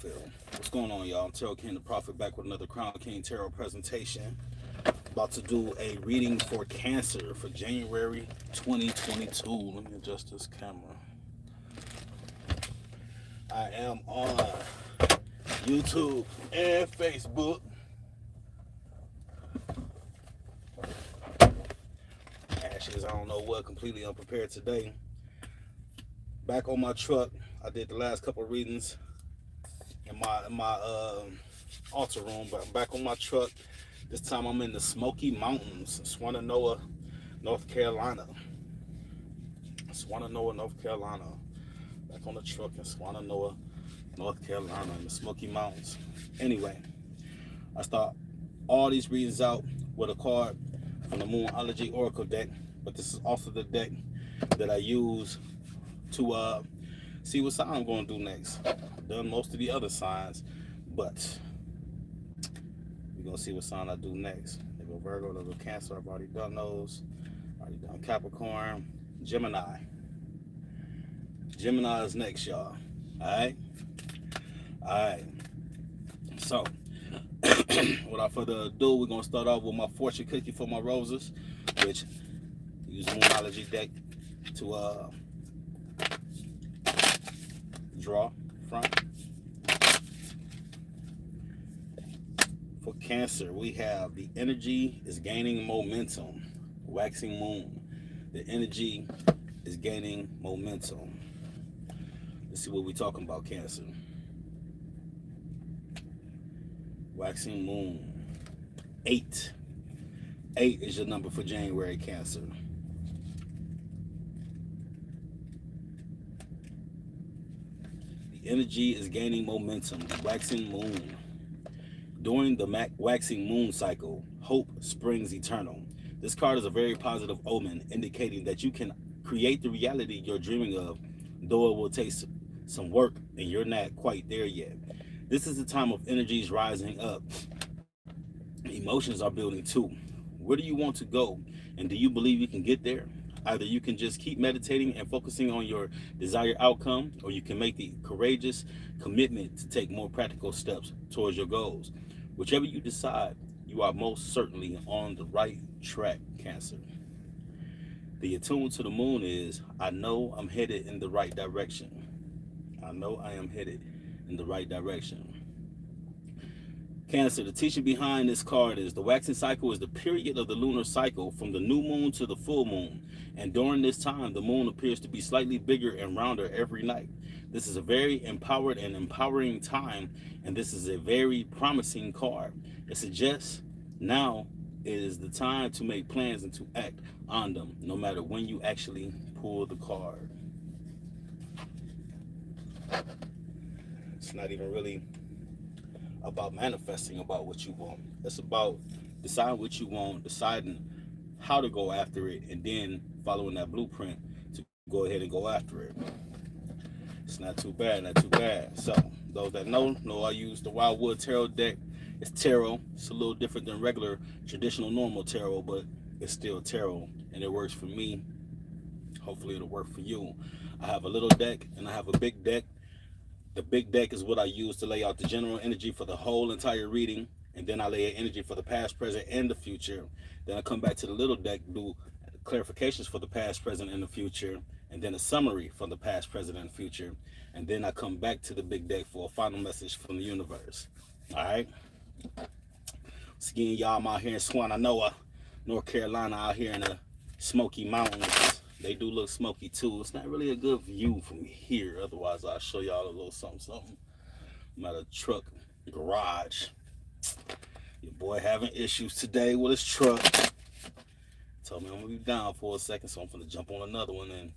Prophet. What's going on, y'all? I'm Tarot King the Prophet back with another Crown King Tarot presentation. About to do a reading for Cancer for January 2022. Let me adjust this camera. I am on YouTube and Facebook. Ashes, I don't know what, completely unprepared today. Back on my truck. I did the last couple of readings in my altar room, but I'm back on my truck. This time I'm in the Smoky Mountains, Swannanoa, North Carolina. Swannanoa, North Carolina. Back on the truck in Swannanoa, North Carolina, in the Smoky Mountains. Anyway, I start all these readings out with a card from the Moonology Oracle deck, but this is also the deck that I use to see what sign I'm going to do next. I've done most of the other signs, but we're going to see what sign I do next. There go Virgo, there go Cancer. I've already done those. Already done Capricorn. Gemini. Gemini is next, y'all. Alright? Alright. So, without further ado, we're going to start off with my fortune cookie for my roses, which I use the Moonology deck to draw from. For Cancer, we have the energy is gaining momentum. Waxing moon. The energy is gaining momentum. Let's see what we're talking about, Cancer. Waxing moon. 8. 8 is your number for January, Cancer. The energy is gaining momentum. The waxing moon. During the waxing moon cycle, hope springs eternal. This card is a very positive omen, indicating that you can create the reality you're dreaming of, though it will take some work and you're not quite there yet. This is the time of energies rising up. Emotions are building too. Where do you want to go, and do you believe you can get there? Either you can just keep meditating and focusing on your desired outcome, or you can make the courageous commitment to take more practical steps towards your goals. Whichever you decide, you are most certainly on the right track, Cancer. The attunement to the moon is, I know I'm headed in the right direction. I know I am headed in the right direction. Cancer, the teaching behind this card is the waxing cycle is the period of the lunar cycle from the new moon to the full moon. And during this time, the moon appears to be slightly bigger and rounder every night. This is a very empowered and empowering time, and this is a very promising card. It suggests now is the time to make plans and to act on them, no matter when you actually pull the card. It's not even really about manifesting about what you want. It's about deciding what you want, deciding how to go after it, and then following that blueprint to go ahead and go after it. It's not too bad, not too bad. So those that know I use the Wildwood Tarot deck. It's tarot. It's a little different than regular traditional normal tarot, but it's still tarot, and it works for me. Hopefully it'll work for you. I have a little deck and I have a big deck. The big deck is what I use to lay out the general energy for the whole entire reading, and then I lay an energy for the past, present, and the future. Then I come back to the little deck, do clarifications for the past, present, and the future, and then a summary for the past, present, and future. And then I come back to the big deck for a final message from the universe. All right? Skiing, y'all, I'm out here in Swannanoa, North Carolina, out here in the Smoky Mountains. They do look smoky too. It's not really a good view from here. Otherwise, I'll show y'all a little something. I'm at a truck garage. Your boy having issues today with his truck. Told me I'm gonna be down for a second, so I'm gonna jump on another one and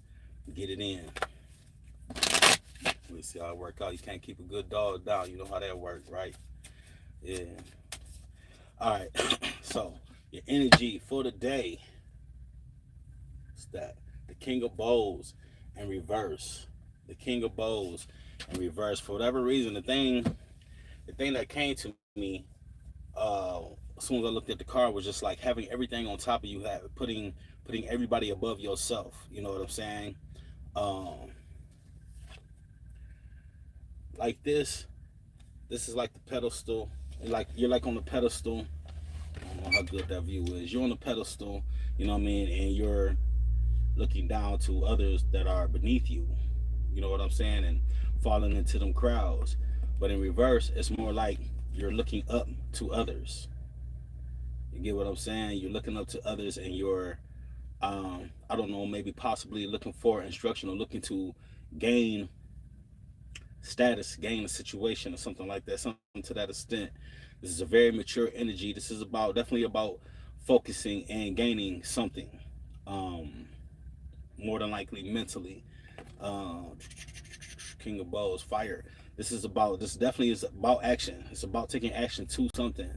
get it in. We'll see how it work out. You can't keep a good dog down. You know how that works, right? Yeah. All right. So your energy for the day is that. The King of Bows in reverse. The King of Bows in reverse. For whatever reason, the thing that came to me as soon as I looked at the card was just like having everything on top of you, putting everybody above yourself. You know what I'm saying? Like this, This is like the pedestal. Like you're like on the pedestal. I don't know how good that view is. You're on the pedestal, you know what I mean, and you're looking down to others that are beneath you. You know what I'm saying? And falling into them crowds. But in reverse, it's more like you're looking up to others. You get what I'm saying? You're looking up to others and you're I don't know, maybe possibly looking for instruction or looking to gain status, gain a situation or something like that, something to that extent. This is a very mature energy. This is about definitely about focusing and gaining something. Um, More than likely mentally. Um, King of Bows, fire. This definitely is about action. It's about taking action to something.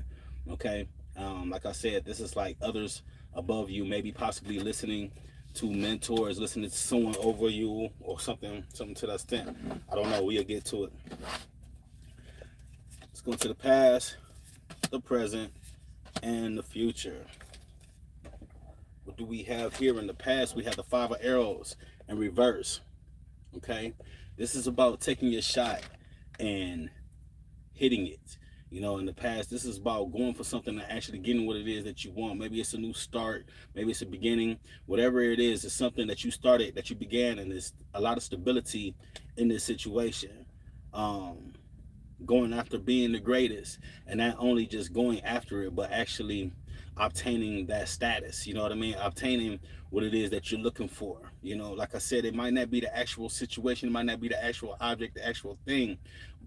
Okay. Like I said, this is like others above you, maybe possibly listening to mentors, listening to someone over you or something to that extent. I don't know. We'll get to it. Let's go to the past, the present, and the future. What do we have here in the past? We have the five of arrows in reverse. Okay. This is about taking your shot and hitting it. You know, in the past, this is about going for something and actually getting what it is that you want. Maybe it's a new start, maybe it's a beginning. Whatever it is, it's something that you started, that you began, and there's a lot of stability in this situation. Um, Going after being the greatest, and not only just going after it, but actually obtaining that status. You know what I mean? Obtaining what it is that you're looking for. You know, like I said, it might not be the actual situation, it might not be the actual object, the actual thing,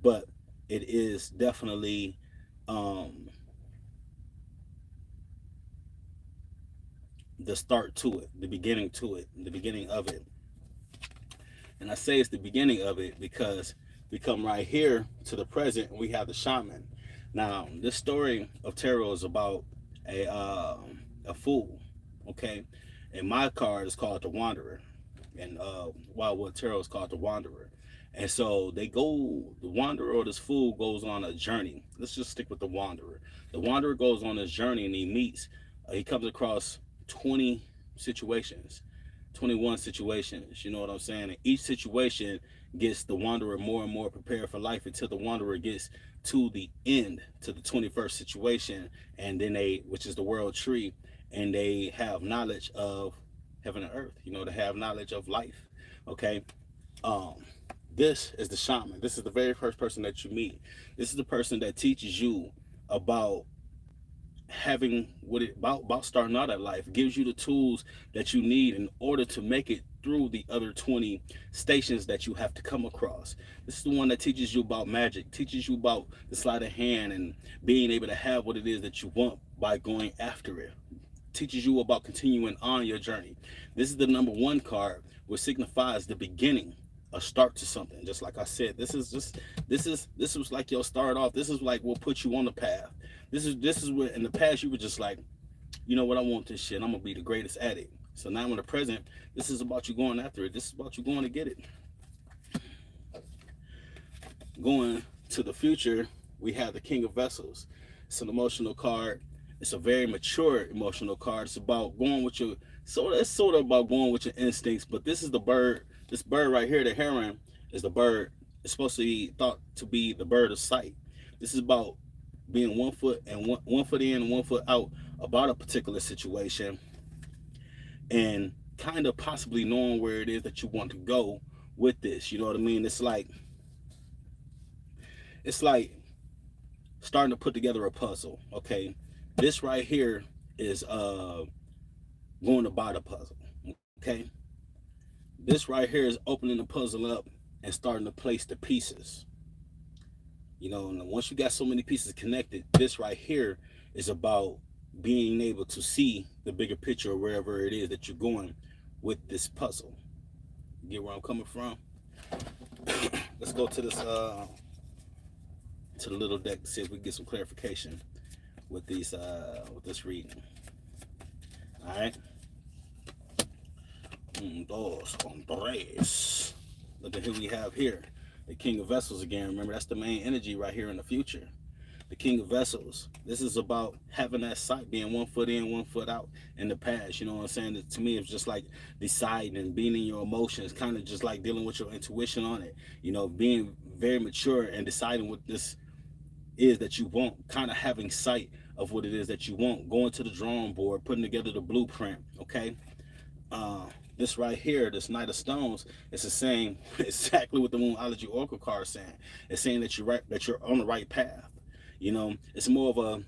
but it is definitely um the start to it, the beginning to it, the beginning of it. And I say it's the beginning of it because we come right here to the present and we have the shaman. Now, this story of tarot is about a fool, okay? And my card is called the Wanderer, and Wildwood Tarot is called the Wanderer. And so the Wanderer or this fool goes on a journey. Let's just stick with the Wanderer. The Wanderer goes on this journey and he comes across 20 situations, 21 situations, you know what I'm saying? And each situation gets the Wanderer more and more prepared for life until the Wanderer gets to the end, to the 21st situation, and then which is the world tree, and they have knowledge of heaven and earth, you know, they have knowledge of life, okay? Um, this is the shaman. This is the very first person that you meet. This is the person that teaches you about having about starting out at life, gives you the tools that you need in order to make it through the other 20 stations that you have to come across. This is the one that teaches you about magic, teaches you about the sleight of hand and being able to have what it is that you want by going after it, teaches you about continuing on your journey. This is the number one card, which signifies the beginning, a start to something. Just like I said, this was like your start off. This is like what put you on the path. This is where in the past you were just like, you know what, I want this shit. I'm gonna be the greatest at it. So now in the present, this is about you going after it. This is about you going to get it. Going to the future, we have the King of Vessels. It's an emotional card. It's a very mature emotional card. It's about going with your it's sort of about going with your instincts. But this is the bird. This bird right here, the heron, is the bird. It's supposed to be thought to be the bird of sight. This is about being one foot in and 1 foot out about a particular situation, and kind of possibly knowing where it is that you want to go with this. You know what I mean? It's like starting to put together a puzzle. Okay, this right here is going to buy the puzzle. Okay, this right here is opening the puzzle up and starting to place the pieces. You know, and once you got so many pieces connected, this right here is about being able to see the bigger picture of wherever it is that you're going with this puzzle. You get where I'm coming from? Let's go to this to the little deck to see if we can get some clarification with with this reading. All right. Un, dos, con tres. Look at who we have here. The King of Vessels again. Remember, that's the main energy right here in the future. The King of Vessels. This is about having that sight, being 1 foot in, 1 foot out in the past. You know what I'm saying? To me, it's just like deciding and being in your emotions, kind of just like dealing with your intuition on it. You know, being very mature and deciding with this is that you want, kind of having sight of what it is that you want, going to the drawing board, putting together the blueprint. Okay, uh, this right here, this Knight of Stones, it's the same exactly what the Moonology Oracle card is saying. It's saying that you're right, that you're on the right path. You know, it's more of a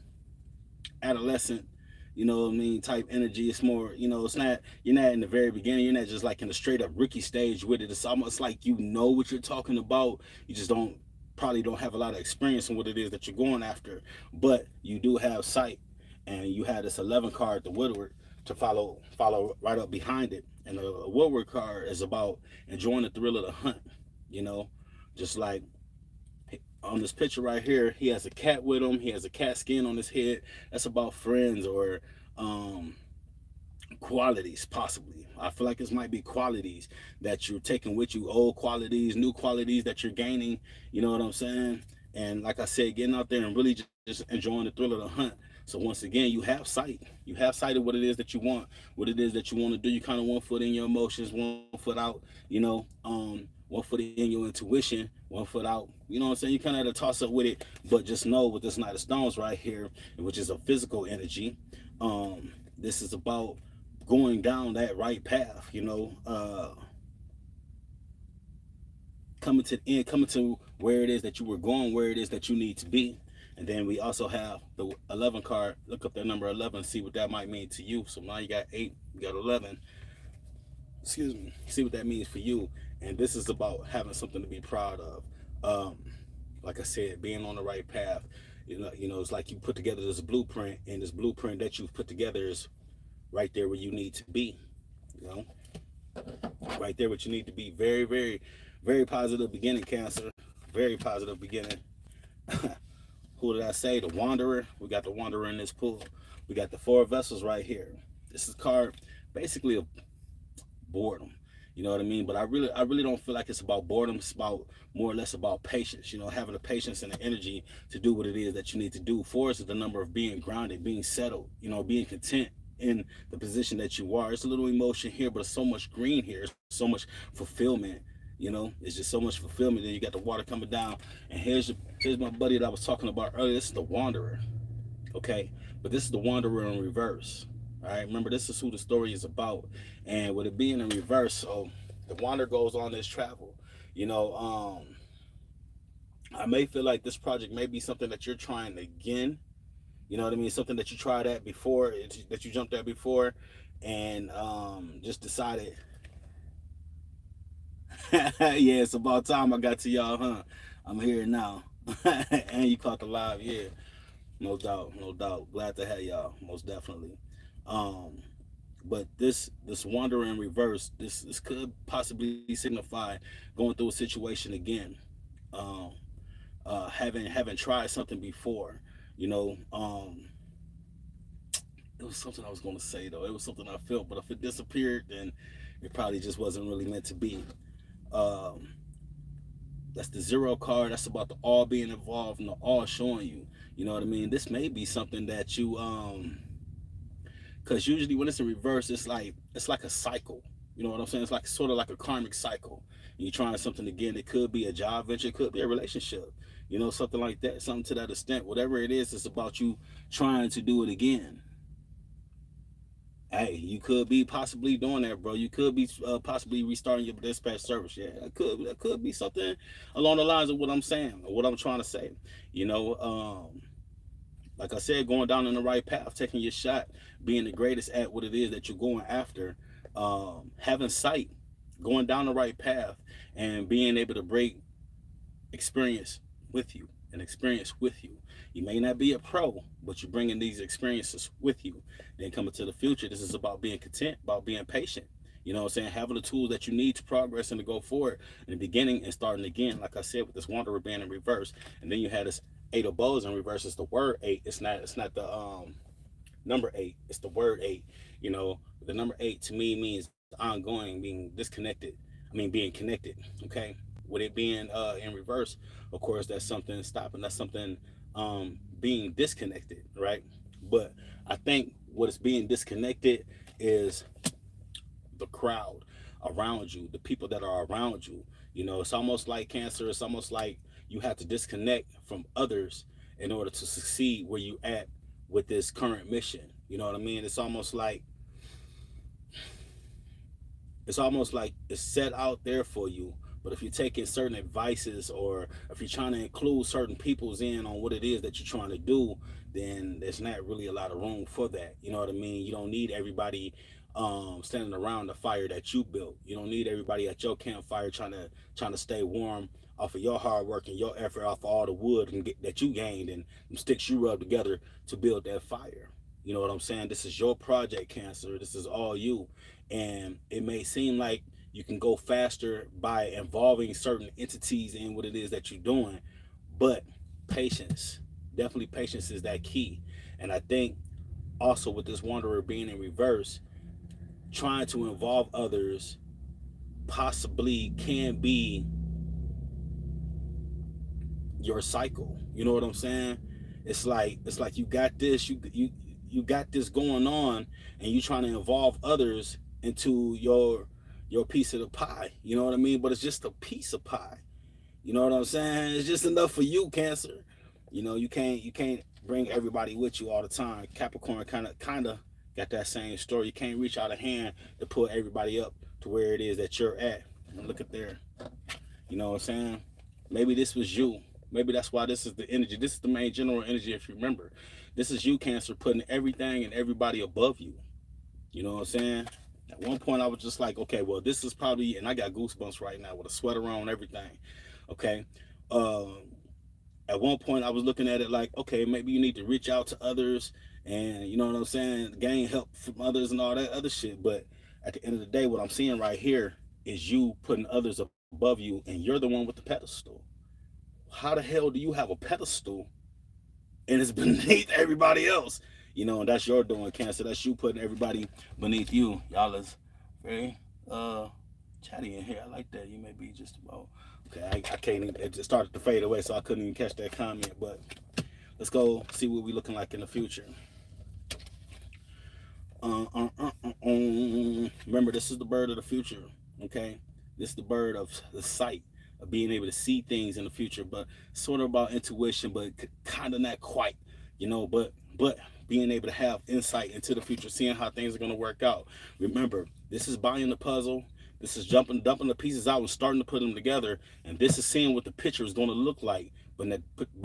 adolescent, you know what I mean, type energy. It's more, you know, it's not, you're not in the very beginning, you're not just like in the straight up rookie stage with it. It's almost like you know what you're talking about. You just don't, probably don't have a lot of experience in what it is that you're going after, but you do have sight. And you had this 11 card, the Woodward, to follow right up behind it. And the Woodward card is about enjoying the thrill of the hunt, you know, just like on this picture right here, he has a cat with him. He has a cat skin on his head. That's about friends or um, qualities, possibly. I feel like this might be qualities that you're taking with you, old qualities, new qualities that you're gaining. You know what I'm saying? And like I said, getting out there and really just enjoying the thrill of the hunt. So once again, you have sight. You have sight of what it is that you want, what it is that you want to do. You kind of 1 foot in your emotions, 1 foot out. You know, 1 foot in your intuition, 1 foot out. You know what I'm saying? You kind of had to toss up with it, but just know with this Knight of Stones right here, which is a physical energy, this is about going down that right path. You know, coming to the end, coming to where it is that you were going, where it is that you need to be. And then we also have the 11 card. Look up that number 11, see what that might mean to you. So now you got 8, you got 11. Excuse me. See what that means for you. And this is about having something to be proud of. Um, like I said, being on the right path. You know, it's like you put together this blueprint, and this blueprint that you've put together is right there where you need to be. You know, right there, what you need to be. Very, very, very positive beginning, Cancer. Very positive beginning. Who did I say? The Wanderer. We got the Wanderer in this pool. We got the 4 vessels right here. This is card basically of boredom. You know what I mean? But I really don't feel like it's about boredom. It's about more or less about patience. You know, having the patience and the energy to do what it is that you need to do. 4 is the number of being grounded, being settled. You know, being content in the position that you are. It's a little emotion here, but it's so much green here. It's so much fulfillment. You know, it's just so much fulfillment. Then you got the water coming down, and here's my buddy that I was talking about earlier. This is the Wanderer, okay? But this is the Wanderer in reverse. All right, remember, this is who the story is about. And with it being in reverse, so the Wanderer goes on this travel. You know, I may feel like this project may be something that you're trying again. You know what I mean? Something that you tried at before, that you jumped at before, and just decided, yeah, it's about time I got to y'all, huh? I'm here now. And you caught the live, yeah. No doubt, no doubt. Glad to have y'all, most definitely. Um, but this wander in reverse, this could possibly signify going through a situation again. Um, having tried something before, you know. It was something I was gonna say though. It was something I felt, but if it disappeared, then it probably just wasn't really meant to be. Um, that's the 0 card. That's about the all being involved and the all showing you. You know what I mean? This may be something that you because usually when it's in reverse, it's like a cycle. You know what I'm saying? It's like sort of like a karmic cycle. You're trying something again. It could be a job venture, it could be a relationship. You know, something like that, something to that extent. Whatever it is, it's about you trying to do it again. Hey, you could be possibly doing that, bro. You could be possibly restarting your dispatch service. Yeah, that could be something along the lines of what I'm saying or what I'm trying to say. You know, like I said, going down in the right path, taking your shot, being the greatest at what it is that you're going after, having sight, going down the right path, and being able to break experience with you, an experience with you. You may not be a pro, but you're bringing these experiences with you. Then coming to the future, this is about being content, about being patient. You know what I'm saying? Having the tools that you need to progress and to go forward in the beginning and starting again, like I said, with this Wanderer being in reverse. And then you had this 8 of Bows in reverse. It's the word 8. It's not the number 8. It's the word 8. You know, the number 8 to me means ongoing, being disconnected. I mean, being connected. Okay, with it being in reverse, of course, that's something stopping. That's something being disconnected, right? But I think what is being disconnected is the crowd around you, the people that are around you. You know, it's almost like Cancer. It's almost like you have to disconnect from others in order to succeed where you at with this current mission. You know what I mean? It's almost like it's set out there for you. But if you're taking certain advices, or if you're trying to include certain people's in on what it is that you're trying to do, then there's not really a lot of room for that. You know what I mean? You don't need everybody standing around the fire that you built. You don't need everybody at your campfire trying to stay warm off of your hard work and your effort, off of all the wood that you gained and them sticks you rubbed together to build that fire. You know what I'm saying? This is your project, Cancer. This is all you. And it may seem like you can go faster by involving certain entities in what it is that you're doing, but patience, definitely patience is that key. And I think also with this wanderer being in reverse, trying to involve others possibly can be your cycle. You know what I'm saying? It's like you got this, you got this going on, and you trying to involve others into your piece of the pie. You know what I mean? But it's just a piece of pie. You know what I'm saying? It's just enough for you, Cancer. You can't bring everybody with you all the time. Capricorn kind of got that same story. You can't reach out a hand to pull everybody up to where it is that you're at. And look at there. You know what I'm saying? Maybe this was you. Maybe that's why this is the energy. This is the main general energy, if you remember. This is you, Cancer, putting everything and everybody above you. You know what I'm saying? At one point, I was just like, okay, well, this is probably, and I got goosebumps right now with a sweater on, everything. Okay. Um, at one point, I was looking at it like, okay, maybe you need to reach out to others and, you know what I'm saying, gain help from others and all that other shit. But at the end of the day, what I'm seeing right here is you putting others above you, and you're the one with the pedestal. How the hell do you have a pedestal and it's beneath everybody else? You know, and that's your doing, Cancer. That's you putting everybody beneath you. Y'all is very chatty in here. I like that. You may be just about okay. I can't even. It just started to fade away, so I couldn't even catch that comment. But let's go see what we looking like in the future. Remember, this is the bird of the future. Okay, this is the bird of the sight, of being able to see things in the future, but sort of about intuition, but kind of not quite, you know, but being able to have insight into the future, seeing how things are going to work out. Remember, this is buying the puzzle. This is dumping the pieces out and starting to put them together, and this is seeing what the picture is going to look like, but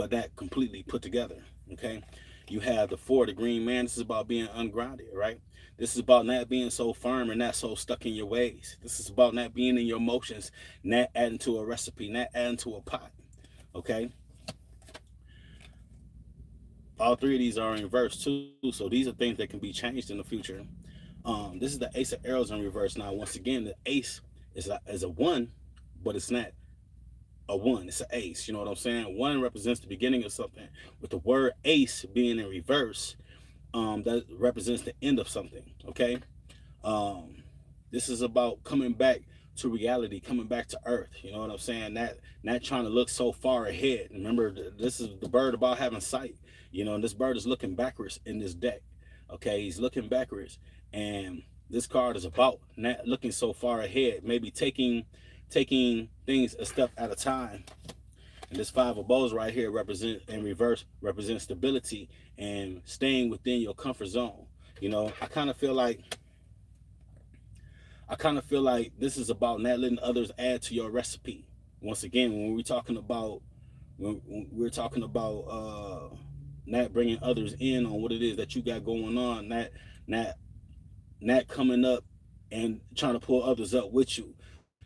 that completely put together. Okay, you have the four, the green man. This is about being ungrounded, right? This is about not being so firm and not so stuck in your ways. This is about not being in your emotions, not adding to a recipe, not adding to a pot. Okay, all three of these are in reverse too, so these are things that can be changed in the future. This is the ace of arrows in reverse. Now, once again, the ace is a one, but it's not a one. It's an ace. You know what I'm saying? One represents the beginning of something. With the word ace being in reverse, that represents the end of something. Okay. Um, this is about coming back to reality, coming back to earth. You know what I'm saying? Not trying to look so far ahead. Remember, this is the bird about having sight. You know, and this bird is looking backwards in this deck. Okay, he's looking backwards, and this card is about not looking so far ahead. Maybe taking things a step at a time. And this five of bows right here represent in reverse represents stability and staying within your comfort zone. You know, I kind of feel like this is about not letting others add to your recipe. Once again, when we're talking about not bringing others in on what it is that you got going on, not not coming up and trying to pull others up with you,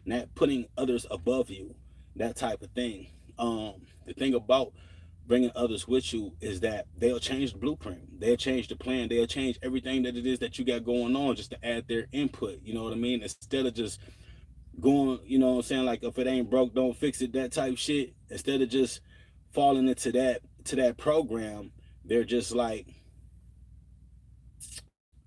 not putting others above you, that type of thing. The thing about bringing others with you is that they'll change the blueprint, they'll change the plan, they'll change everything that it is that you got going on just to add their input. You know what I mean? Instead of just going, you know what I'm saying, like if it ain't broke, don't fix it, that type shit. Instead of just falling into that program, they're just like,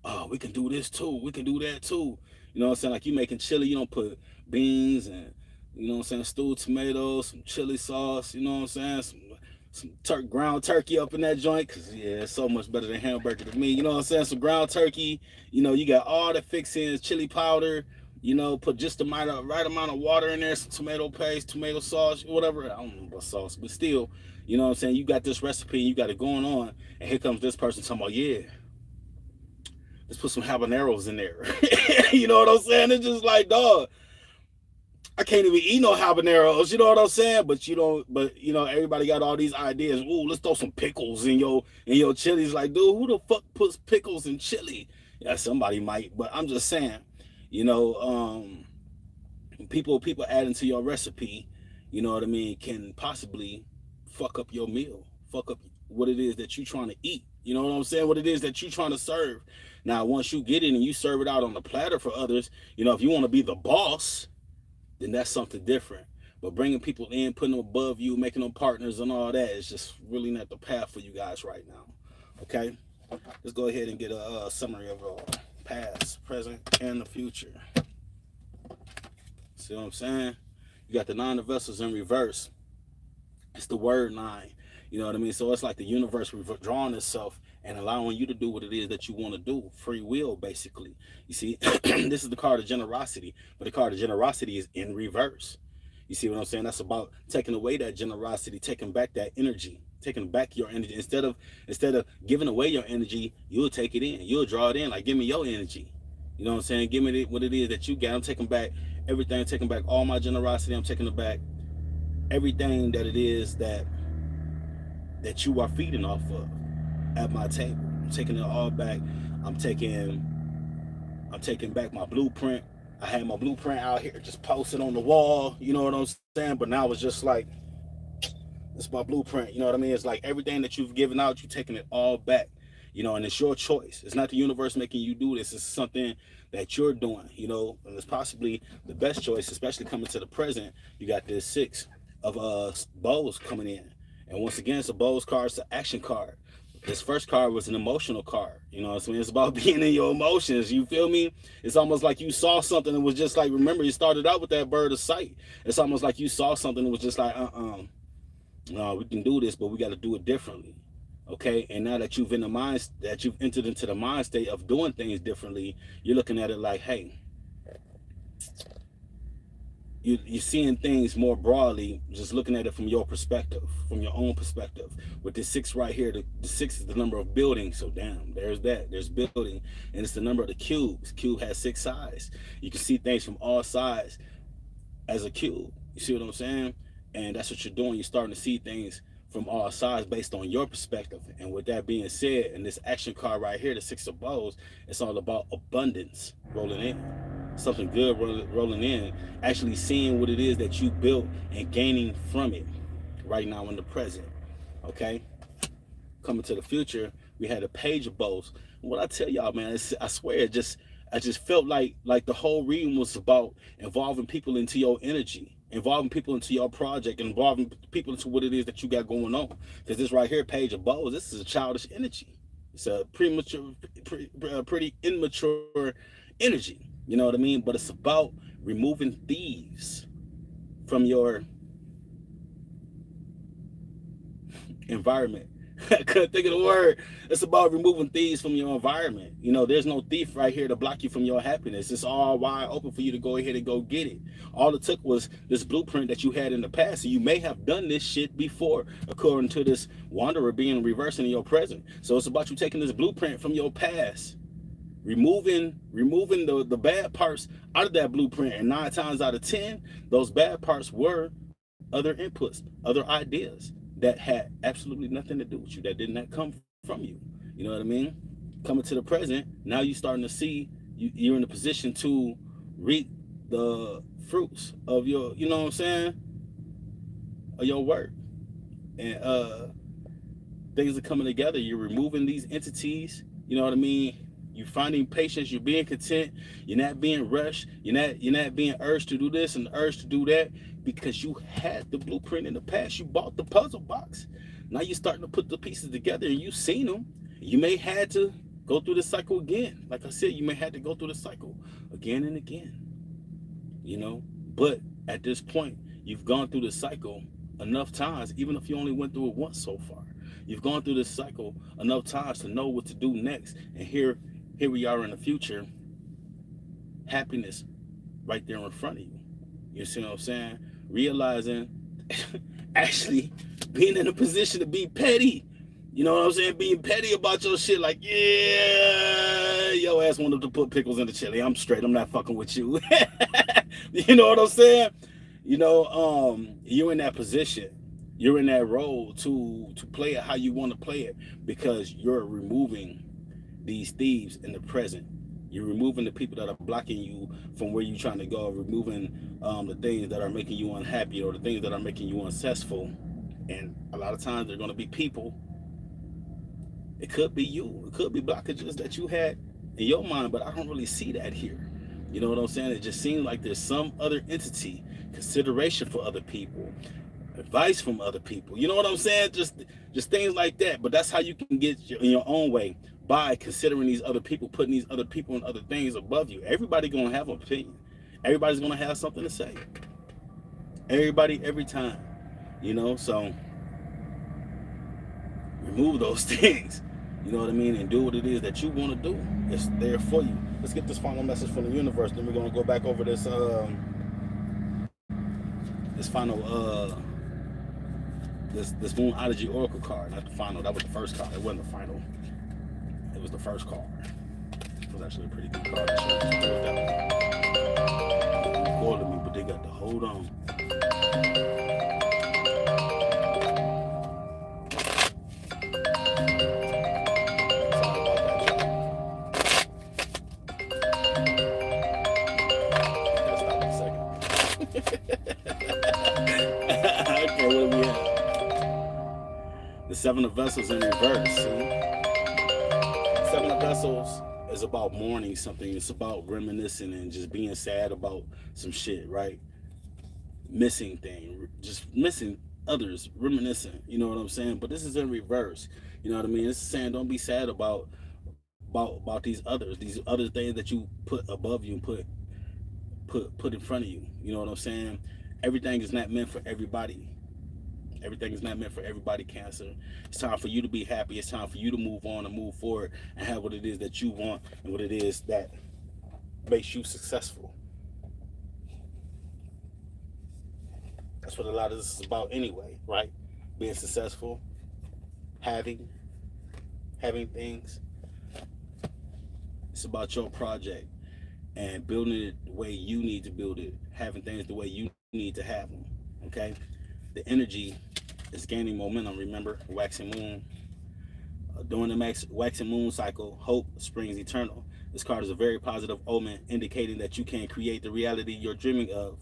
oh, we can do this too, we can do that too. You know what I'm saying? Like you making chili, you don't put beans and, you know what I'm saying, stewed tomatoes, some chili sauce, you know what I'm saying, some ground turkey up in that joint, because yeah, it's so much better than hamburger to me. You know what I'm saying? Some ground turkey, you know, you got all the fixings, chili powder, You know, put just the right amount of water in there, some tomato paste, tomato sauce, whatever. I don't know what sauce, but still, you know what I'm saying? You got this recipe, you got it going on, and here comes this person talking about, yeah, let's put some habaneros in there. You know what I'm saying? It's just like, dog, I can't even eat no habaneros. You know what I'm saying? But you don't. But you know, everybody got all these ideas. Ooh, let's throw some pickles in your chilies. Like, dude, who the fuck puts pickles in chili? Yeah, somebody might. But I'm just saying, you know, people adding to your recipe, you know what I mean, can possibly fuck up your meal, fuck up what it is that you're trying to eat. You know what I'm saying? What it is that you're trying to serve. Now, once you get it and you serve it out on the platter for others, you know, if you want to be the boss, then that's something different. But bringing people in, putting them above you, making them partners and all that is just really not the path for you guys right now. Okay? Let's go ahead and get a summary of past, present, and the future. See what I'm saying? You got the nine of vessels in reverse. It's the word nine. You know what I mean? So it's like the universe withdrawing itself and allowing you to do what it is that you want to do. Free will, basically. You see, this is the card of generosity, but the card of generosity is in reverse. You see what I'm saying? That's about taking away that generosity, taking back that energy, taking back your energy. Instead of giving away your energy, you'll take it in. You'll draw it in. Like, give me your energy. You know what I'm saying? Give me what it is that you got. I'm taking back everything. I'm taking back all my generosity. I'm taking it back everything that it is that you are feeding off of at my table. I'm taking it all back. I'm taking back my blueprint. I had my blueprint out here just posted on the wall, you know what I'm saying? But now it's just like, it's my blueprint, you know what I mean? It's like everything that you've given out, you're taking it all back, you know, and it's your choice. It's not the universe making you do this. It's something that you're doing, you know, and it's possibly the best choice, especially coming to the present. You got this six of bows coming in. And once again, it's a bows card, it's an action card. This first card was an emotional card. You know what I'm saying? It's about being in your emotions. You feel me? It's almost like you saw something and was just like, remember, you started out with that bird of sight. It's almost like you saw something and was just like, no, we can do this, but we got to do it differently. Okay, and now that you've entered into the mind state of doing things differently, you're looking at it like, hey, you're seeing things more broadly, just looking at it from your perspective, from your own perspective. With this six right here, the six is the number of building. So damn, there's that. There's building, and it's the number of the cubes. Cube has 6 sides. You can see things from all sides as a cube. You see what I'm saying? And that's what you're doing. You're starting to see things from all sides based on your perspective. And with that being said, and this action card right here, the six of bows, it's all about abundance rolling in. Something good rolling in. Actually seeing what it is that you built and gaining from it right now in the present. Okay? Coming to the future, we had a page of bows. What I tell y'all, man, I swear, I just felt like the whole reading was about involving people into your energy, involving people into your project, involving people into what it is that you got going on. Because this right here, page of bows, this is a childish energy. It's a pretty immature energy. You know what I mean? But it's about removing thieves from your environment. I couldn't think of the word. It's about removing thieves from your environment. You know, there's no thief right here to block you from your happiness. It's all wide open for you to go ahead and go get it. All it took was this blueprint that you had in the past. So you may have done this shit before, according to this wanderer being reversed in your present. So it's about you taking this blueprint from your past, removing the bad parts out of that blueprint. And 9 times out of 10, those bad parts were other inputs, other ideas that had absolutely nothing to do with you, that did not come from you. You know what I mean? Coming to the present, now you're starting to see, you're in a position to reap the fruits of your, you know what I'm saying, of your work. And things are coming together. You're removing these entities, you know what I mean? You're finding patience, you're being content, you're not being rushed, you're not being urged to do this and urged to do that, because you had the blueprint in the past. You bought the puzzle box. Now you're starting to put the pieces together and you've seen them. You may have to go through the cycle again. Like I said, you may have to go through the cycle again and again, you know? But at this point, you've gone through the cycle enough times, even if you only went through it once so far. You've gone through this cycle enough times to know what to do next. And here we are in the future. Happiness right there in front of you. You see what I'm saying? Realizing, actually being in a position to be petty. You know what I'm saying? Being petty about your shit, like, yeah, your ass wanted to put pickles in the chili. I'm straight. I'm not fucking with you. You know what I'm saying? You know, you're in that position. You're in that role to play it how you want to play it, because you're removing these thieves in the present. You're removing the people that are blocking you from where you're trying to go, removing the things that are making you unhappy, or the things that are making you unsuccessful. And a lot of times they're going to be people. It could be you. It could be blockages that you had in your mind, but I don't really see that here. You know what I'm saying? It just seems like there's some other entity, consideration for other people, advice from other people. You know what I'm saying? Just things like that. But that's how you can get in your own way, by considering these other people, putting these other people and other things above you. Everybody gonna have an opinion. Everybody's gonna have something to say. Everybody, every time. You know, so remove those things. You know what I mean? And do what it is that you want to do. It's there for you. Let's get this final message from the universe. Then we're gonna go back over this this Moonology Oracle card. Not the final. That was the first card. It wasn't the final. It was the first card. It was actually a pretty good card. Recorded me, but they got to hold on. Okay, what do we have? The Seven of Vessels in reverse. See? Seven of Vessels is about mourning something. It's about reminiscing and just being sad about some shit, right? Missing thing, just missing others, reminiscing. You know what I'm saying? But this is in reverse. You know what I mean? This is saying don't be sad about these other things that you put above you and put in front of you. You know what I'm saying? Everything is not meant for everybody. Everything is not meant for everybody, Cancer. It's time for you to be happy. It's time for you to move on and move forward and have what it is that you want and what it is that makes you successful. That's what a lot of this is about anyway, right? Being successful, having things. It's about your project and building it the way you need to build it, having things the way you need to have them, okay? The energy is gaining momentum, remember? Waxing moon. During the waxing moon cycle, hope springs eternal. This card is a very positive omen, indicating that you can create the reality you're dreaming of,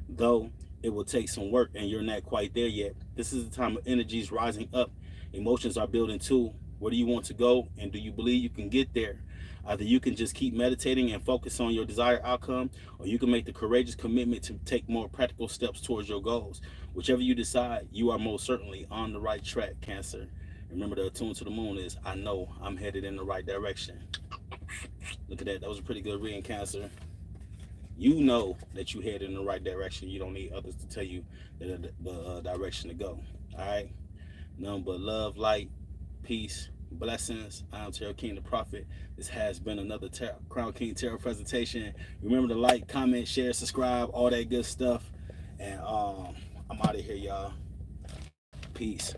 though it will take some work and you're not quite there yet. This is the time of energies rising up. Emotions are building too. Where do you want to go, and do you believe you can get there? Either you can just keep meditating and focus on your desired outcome, or you can make the courageous commitment to take more practical steps towards your goals. Whichever you decide, you are most certainly on the right track, Cancer. Remember, the attune to the moon is, I know I'm headed in the right direction. Look at that. That was a pretty good reading, Cancer. You know that you head in the right direction. You don't need others to tell you the direction to go. All right? Nothing but love, light, peace, blessings. I'm Tarot King the Prophet. This has been another Crown King Tarot presentation. Remember to like, comment, share, subscribe, all that good stuff. And I'm out of here, y'all. Peace.